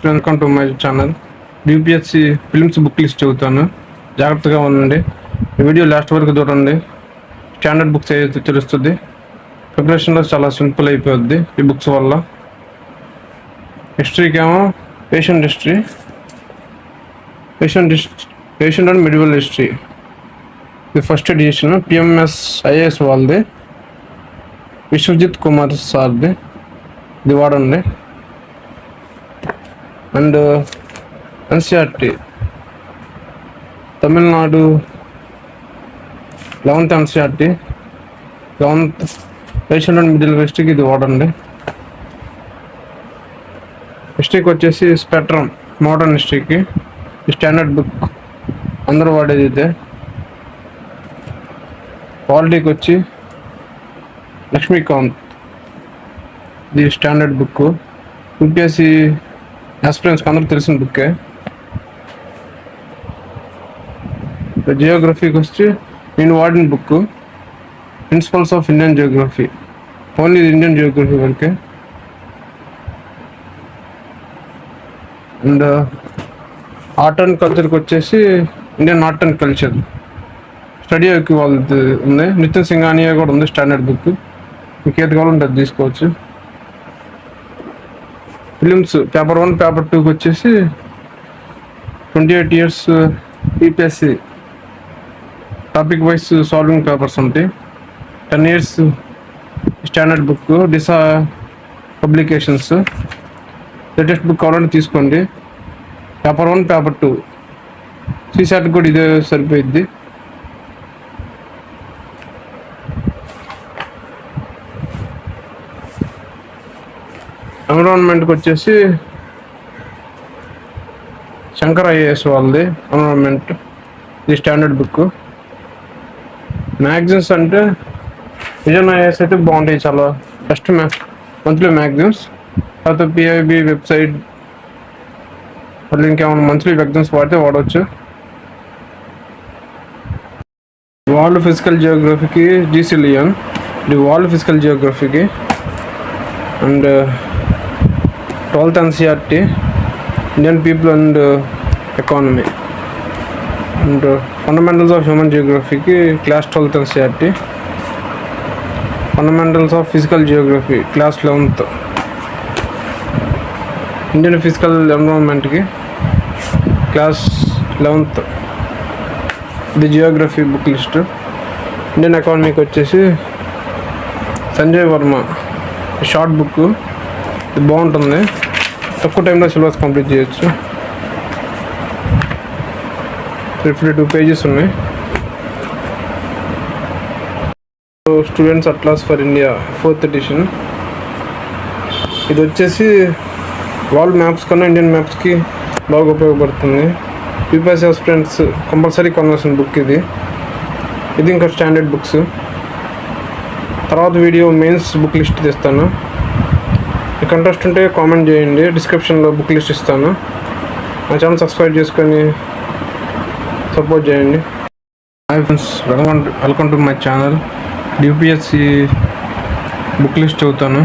Aspirant, welcome to my channel. UPSC films book list చదువుతాను, జాగ్రత్తగా ఉండండి. ఈ వీడియో లాస్ట్ వరకు చూడండి. స్టాండర్డ్ బుక్స్ ఏదైతే తెలుస్తుంది. ప్రిపరేషన్లో చాలా సింపుల్ అయిపోద్ది ఈ బుక్స్ వల్ల. హిస్టరీకి ఏమో patient history, patient and medieval history, ఇది ఫస్ట్ ఎడిషన్. పిఎంఎస్ ఐఏఎస్ వాళ్ళది, విశ్వజిత్ కుమార్ సార్ది, ఇది వాడండి. And NCERT Tamil Nadu 11th NCERT, 11th patient and middle హిస్టరీకి ఇది వాడండి. హిస్టరీకి వచ్చేసి స్పెక్ట్రమ్ మోడర్న్ హిస్టరీకి స్టాండర్డ్ బుక్, అందరూ వాడేది ఇదే. పాలిటీకి వచ్చి లక్ష్మీకాంత్, ఇది స్టాండర్డ్ బుక్. యూపీఎస్సీ ఆస్పిరెంట్స్కి అందరూ తెలిసిన బుక్కే. జియోగ్రఫీకి వచ్చి నేను వాడిన book principles of Indian geography, only Indian geography వరకే. అండ్ ఆర్ట్ అండ్ కల్చర్కి వచ్చేసి Indian art and culture study వాళ్ళది ఉంది. నితిన్ సింఘానియా కూడా ఉంది స్టాండర్డ్ బుక్, మీకు ఏది కావాలంటే అది తీసుకోవచ్చు. ఫిలిమ్స్ పేపర్ 1 పేపర్ 2కి వచ్చేసి 28 years UPSC topic wise solving papers ఉంటాయి. 10 years standard book, Disha publications. Latest book కావాలంటే తీసుకోండి. పేపర్ 1 పేపర్ 2 సీసాట్ కూడా ఇదే సరిపోయిద్ది. ఎన్విరాన్మెంట్కి వచ్చేసి శంకర్ ఐఏఎస్ వాళ్ళది ఎన్విరాన్మెంట్, ఇది స్టాండర్డ్ బుక్. మ్యాగజైన్స్ అంటే విజన్ ఐఏఎస్ అయితే బాగుంటాయి, చాలా బెస్ట్ మంత్లీ మ్యాగజైన్స్. తర్వాత పిఐబి వెబ్సైట్, మళ్ళీ ఇంకేమైనా మంత్లీ మ్యాగజైన్స్ వాడవచ్చు. వరల్డ్ ఫిజికల్ జియోగ్రఫీకి జీసీ లియాన్, ఇది వరల్డ్ ఫిజికల్ జియోగ్రఫీకి. And 12th NCERT Indian people and economy. And fundamentals of human జియోగ్రఫీకి class 12th NCERT. Fundamentals of physical geography class 11th. Indian physical ఎన్విరాన్మెంట్కి class 11th, ఇది Geography book list. Indian ఎకానమీకి వచ్చేసి Sanjay Varma short book, ఇది బాగుంటుంది, తక్కువ టైంలో సిలబస్ కంప్లీట్ చేయొచ్చు. 52 pages ఉన్నాయి. Students atlas for India 4th edition, ఇది వచ్చేసి వరల్డ్ మ్యాప్స్ కన్నా ఇండియన్ మ్యాప్స్కి బాగా ఉపయోగపడుతుంది. యూపీఎస్సీ ఆస్పిరెంట్స్ కంపల్సరీ కొనాల్సిన బుక్ ఇది. ఇంకా స్టాండర్డ్ బుక్స్. తర్వాత వీడియో మెయిన్స్ బుక్ లిస్ట్ తెస్తాను. మీకు ఇంట్రెస్ట్ ఉంటే కామెంట్ చేయండి, డిస్క్రిప్షన్లో బుక్ లిస్ట్ ఇస్తాను. మా ఛానల్ సబ్స్క్రైబ్ చేసుకొని సపోర్ట్ చేయండి. Hi friends, welcome to my channel. UPSC book list చదువుతాను.